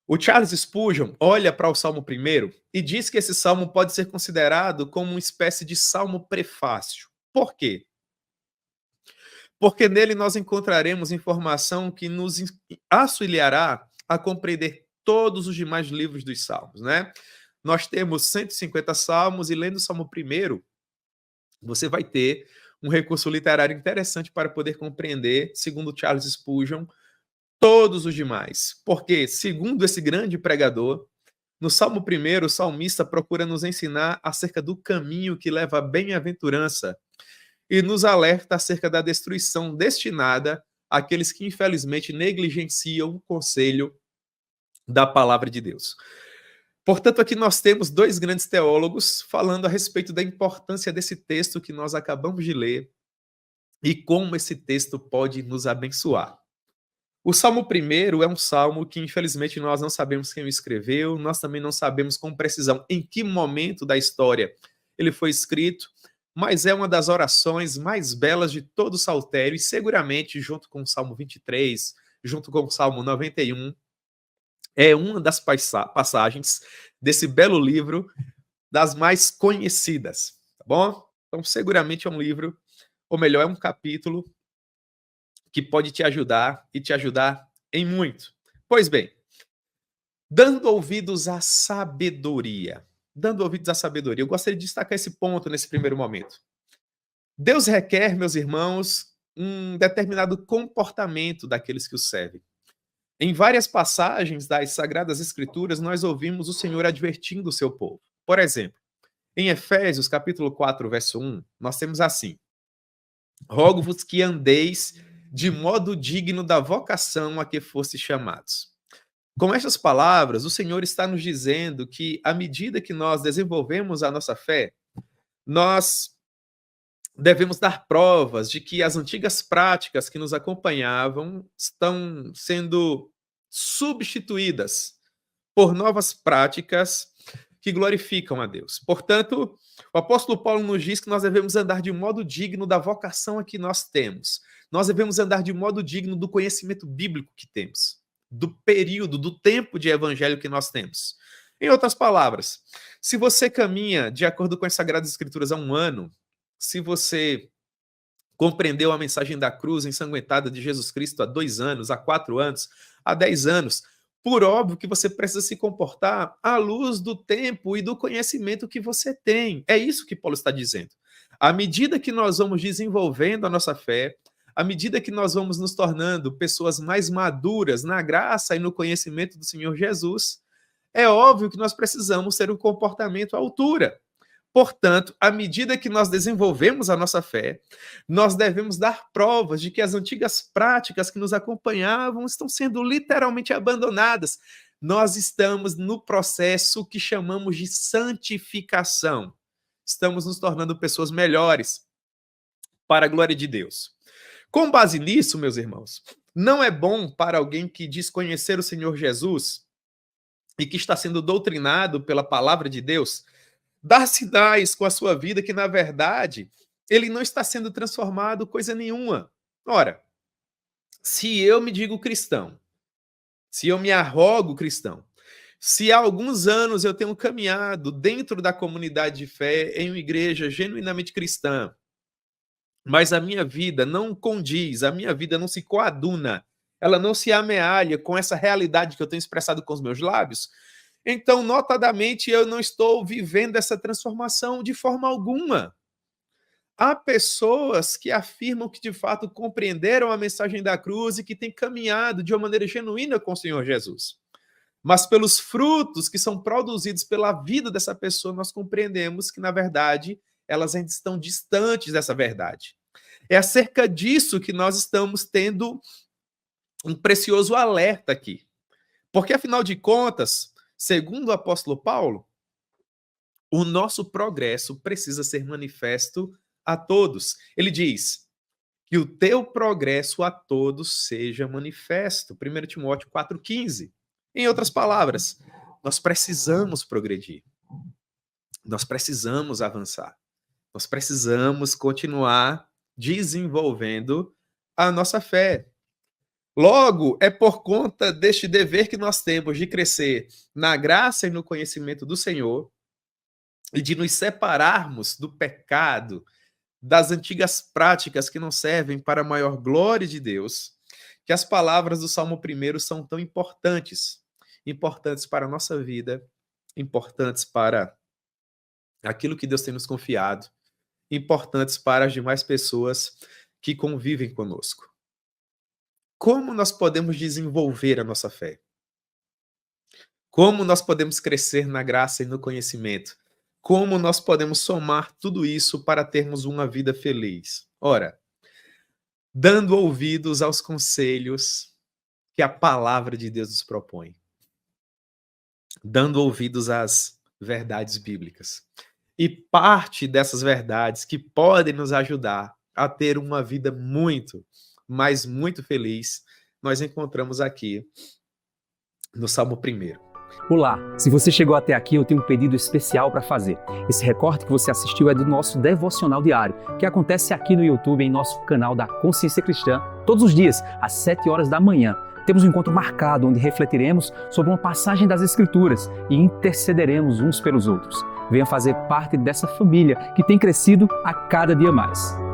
O Charles Spurgeon olha para o Salmo primeiro e diz que esse salmo pode ser considerado como uma espécie de salmo prefácio. Por quê? Porque nele nós encontraremos informação que nos auxiliará a compreender todos os demais livros dos salmos, né? Nós temos 150 salmos e lendo o Salmo primeiro, você vai ter um recurso literário interessante para poder compreender, segundo Charles Spurgeon, todos os demais. Porque, segundo esse grande pregador, no Salmo 1, o salmista procura nos ensinar acerca do caminho que leva à bem-aventurança e nos alerta acerca da destruição destinada àqueles que, infelizmente, negligenciam o conselho da palavra de Deus. Portanto, aqui nós temos dois grandes teólogos falando a respeito da importância desse texto que nós acabamos de ler e como esse texto pode nos abençoar. O Salmo 1 é um salmo que, infelizmente, nós não sabemos quem o escreveu, nós também não sabemos com precisão em que momento da história ele foi escrito, mas é uma das orações mais belas de todo o saltério e seguramente, junto com o Salmo 23, junto com o Salmo 91, é uma das passagens desse belo livro das mais conhecidas, tá bom? Então, seguramente é um livro, ou melhor, é um capítulo que pode te ajudar e te ajudar em muito. Pois bem, dando ouvidos à sabedoria. Dando ouvidos à sabedoria. Eu gostaria de destacar esse ponto nesse primeiro momento. Deus requer, meus irmãos, um determinado comportamento daqueles que o servem. Em várias passagens das Sagradas Escrituras, nós ouvimos o Senhor advertindo o seu povo. Por exemplo, em Efésios, capítulo 4, verso 1, nós temos assim: rogo-vos que andeis de modo digno da vocação a que foste chamados. Com estas palavras, o Senhor está nos dizendo que, à medida que nós desenvolvemos a nossa fé, nós devemos dar provas de que as antigas práticas que nos acompanhavam estão sendo substituídas por novas práticas que glorificam a Deus. Portanto, o apóstolo Paulo nos diz que nós devemos andar de modo digno da vocação a que nós temos. Nós devemos andar de modo digno do conhecimento bíblico que temos, do período, do tempo de evangelho que nós temos. Em outras palavras, se você caminha de acordo com as Sagradas Escrituras há um ano, se você compreendeu a mensagem da cruz ensanguentada de Jesus Cristo há 2 anos, há 4 anos, há 10 anos, por óbvio que você precisa se comportar à luz do tempo e do conhecimento que você tem. É isso que Paulo está dizendo. À medida que nós vamos desenvolvendo a nossa fé, à medida que nós vamos nos tornando pessoas mais maduras na graça e no conhecimento do Senhor Jesus, é óbvio que nós precisamos ter um comportamento à altura. Portanto, à medida que nós desenvolvemos a nossa fé, nós devemos dar provas de que as antigas práticas que nos acompanhavam estão sendo literalmente abandonadas. Nós estamos no processo que chamamos de santificação. Estamos nos tornando pessoas melhores para a glória de Deus. Com base nisso, meus irmãos, não é bom para alguém que diz conhecer o Senhor Jesus e que está sendo doutrinado pela palavra de Deus dar sinais com a sua vida que, na verdade, ele não está sendo transformado coisa nenhuma. Ora, se eu me digo cristão, se eu me arrogo cristão, se há alguns anos eu tenho caminhado dentro da comunidade de fé em uma igreja genuinamente cristã, mas a minha vida não condiz, a minha vida não se coaduna, ela não se amealha com essa realidade que eu tenho expressado com os meus lábios, então, notadamente, eu não estou vivendo essa transformação de forma alguma. Há pessoas que afirmam que, de fato, compreenderam a mensagem da cruz e que têm caminhado de uma maneira genuína com o Senhor Jesus. Mas pelos frutos que são produzidos pela vida dessa pessoa, nós compreendemos que, na verdade, elas ainda estão distantes dessa verdade. É acerca disso que nós estamos tendo um precioso alerta aqui. Porque, afinal de contas, segundo o apóstolo Paulo, o nosso progresso precisa ser manifesto a todos. Ele diz que o teu progresso a todos seja manifesto. 1 Timóteo 4,15. Em outras palavras, nós precisamos progredir. Nós precisamos avançar. Nós precisamos continuar desenvolvendo a nossa fé. Logo, é por conta deste dever que nós temos de crescer na graça e no conhecimento do Senhor e de nos separarmos do pecado, das antigas práticas que não servem para a maior glória de Deus, que as palavras do Salmo 1 são tão importantes, importantes para a nossa vida, importantes para aquilo que Deus tem nos confiado, importantes para as demais pessoas que convivem conosco. Como nós podemos desenvolver a nossa fé? Como nós podemos crescer na graça e no conhecimento? Como nós podemos somar tudo isso para termos uma vida feliz? Ora, dando ouvidos aos conselhos que a palavra de Deus nos propõe. Dando ouvidos às verdades bíblicas. E parte dessas verdades que podem nos ajudar a ter uma vida muito, mas muito feliz, nós encontramos aqui no Salmo 1. Olá, se você chegou até aqui, eu tenho um pedido especial para fazer. Esse recorte que você assistiu é do nosso devocional diário, que acontece aqui no YouTube, em nosso canal da Consciência Cristã, todos os dias, às 7 horas da manhã. Temos um encontro marcado, onde refletiremos sobre uma passagem das Escrituras e intercederemos uns pelos outros. Venha fazer parte dessa família que tem crescido a cada dia mais.